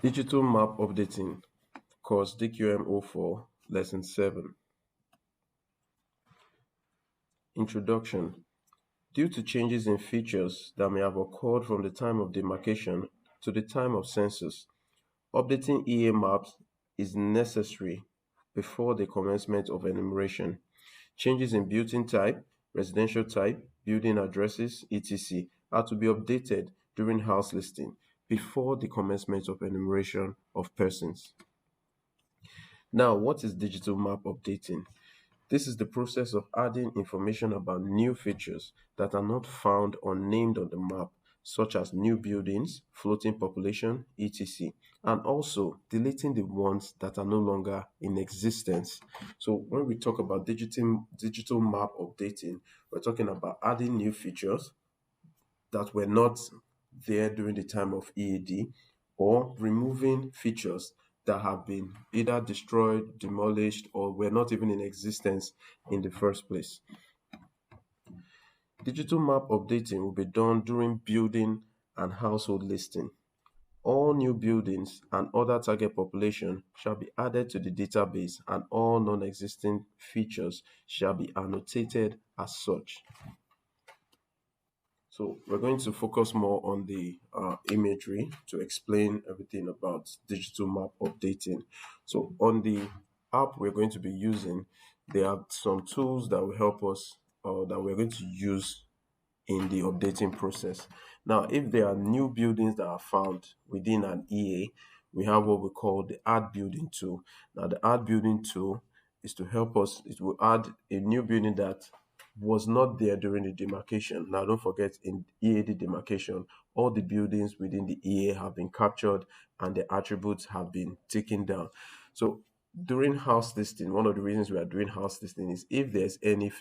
Digital map updating, course DQM04, lesson 7. Introduction. Due to changes in features that may have occurred from the time of demarcation to the time of census, updating EA maps is necessary before the commencement of enumeration. Changes in building type, residential type, building addresses, etc. are to be updated during house listing before the commencement of enumeration of persons. Now, what is digital map updating? This is the process of adding information about new features that are not found or named on the map, such as new buildings, floating population, etc., and also deleting the ones that are no longer in existence. So when we talk about digital map updating, we're talking about adding new features that were not there during the time of EAD, or removing features that have been either destroyed, demolished, or were not even in existence in the first place. Digital map updating will be done during building and household listing. All new buildings and other target population shall be added to the database, and all non-existing features shall be annotated as such. So we're going to focus more on the imagery to explain everything about digital map updating. So on the app we're going to be using, there are some tools that will help us that we're going to use in the updating process. Now, if there are new buildings that are found within an EA, we have what we call the add building tool. Now, the add building tool is to help us, it will add a new building that was not there during the demarcation. Now, don't forget, in EAD demarcation, all the buildings within the EA have been captured and the attributes have been taken down. So during house listing, one of the reasons we are doing house listing is if there's any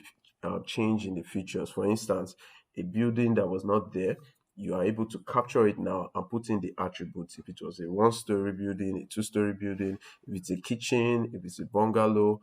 change in the features. For instance, a building that was not there, you are able to capture it now and put in the attributes. If it was a one-story building, a two-story building, if it's a kitchen, if it's a bungalow,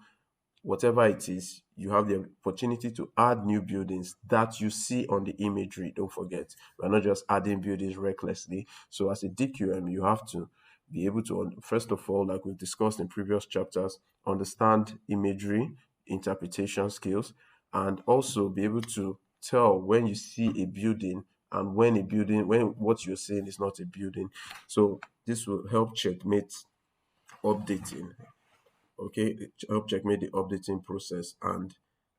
whatever it is, you have the opportunity to add new buildings that you see on the imagery. Don't forget, we're not just adding buildings recklessly. So as a DQM, you have to be able to, first of all, like we've discussed in previous chapters, understand imagery, interpretation skills, and also be able to tell when you see a building and when what you're saying is not a building. So this will help checkmate updating. Okay, help checkmate the updating process. And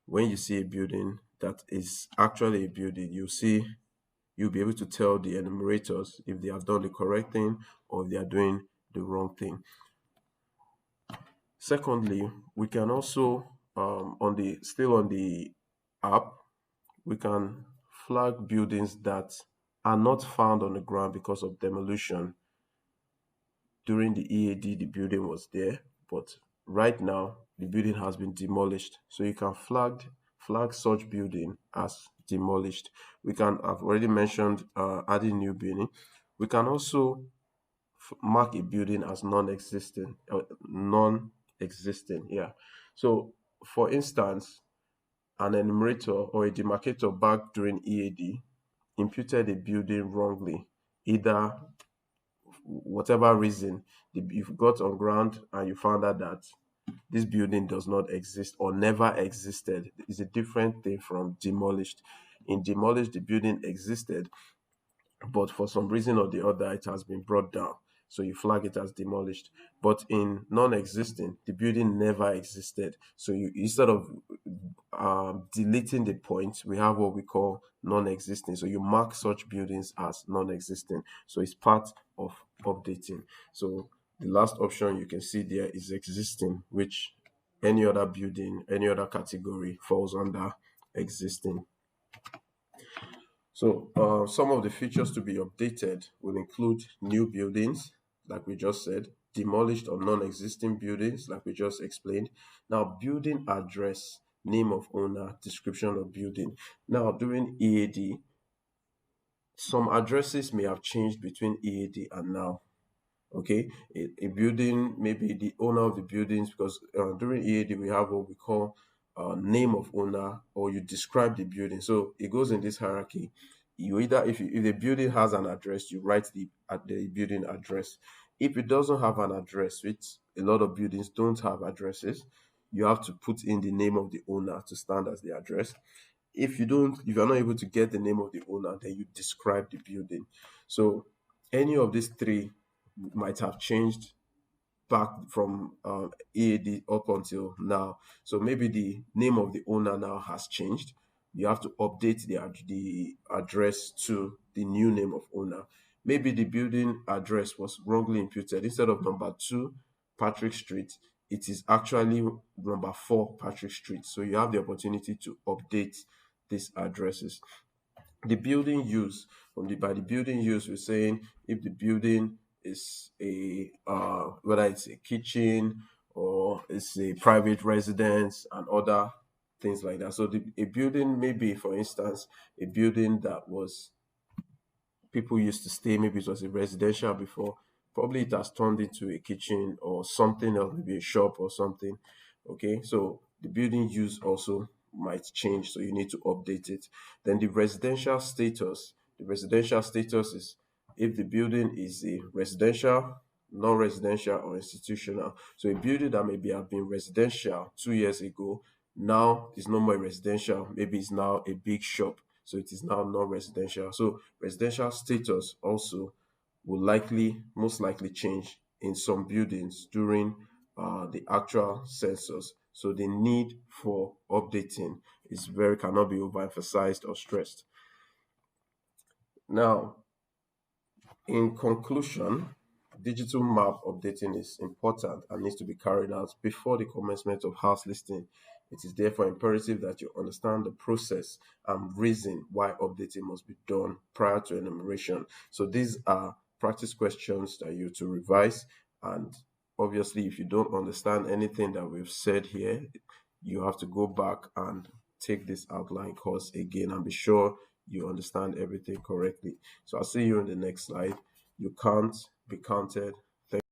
when you see a building that is actually a building, you'll be able to tell the enumerators if they have done the correct thing or if they are doing the wrong thing. Secondly, we can also on the app, we can flag buildings that are not found on the ground because of demolition. During the EAD, the building was there, but right now the building has been demolished. So you can flag such building as demolished. We can, I've already mentioned adding new building. We can also mark a building as non-existent. Non-existent, yeah. So for instance, an enumerator or a demarcator back during EAD imputed a building wrongly, either whatever reason you've got on ground and you found out that this building does not exist or never existed. Is a different thing from demolished. In demolished, the building existed, but for some reason or the other, it has been brought down. So you flag it as demolished. But in non-existing, the building never existed. So you, instead of deleting the point, we have what we call non-existing. So you mark such buildings as non-existing. So it's part of updating. So the last option you can see there is existing, which any other building, any other category falls under existing. So some of the features to be updated will include new buildings, like we just said, demolished or non-existing buildings, like we just explained. Now, building address, name of owner, description of building. Now, during EAD, some addresses may have changed between EAD and now. Okay, a building, maybe the owner of the buildings, because during EAD we have what we call name of owner, or you describe the building. So it goes in this hierarchy. You either, if the building has an address, you write the building address. If it doesn't have an address, which a lot of buildings don't have addresses, you have to put in the name of the owner to stand as the address. If you're not able to get the name of the owner, then you describe the building. So any of these three might have changed back from EAD up until now. So maybe the name of the owner now has changed. You have to update the address to the new name of owner. Maybe the building address was wrongly imputed. Instead of number 2 Patrick Street, it is actually number 4 Patrick Street. So you have the opportunity to update these addresses. The building use, by the building use, we're saying if the building is a whether it's a kitchen or it's a private residence and other things like that. So a building, maybe for instance, a building that was people used to stay, maybe it was a residential before, probably it has turned into a kitchen or something else, maybe a shop or something. Okay, so the building use also might change, so you need to update it. Then the residential status is if the building is a residential, non-residential, or institutional. So a building that maybe have been residential 2 years ago now is no more residential, maybe it's now a big shop, so it is now non-residential. So residential status also will most likely change in some buildings during the actual census. So the need for updating cannot be overemphasized or stressed. Now, in conclusion, digital map updating is important and needs to be carried out before the commencement of house listing. It is therefore imperative that you understand the process and reason why updating must be done prior to enumeration. So these are practice questions that you to revise. And obviously, if you don't understand anything that we've said here, you have to go back and take this outline course again and be sure you understand everything correctly. So I'll see you in the next slide. You can't be counted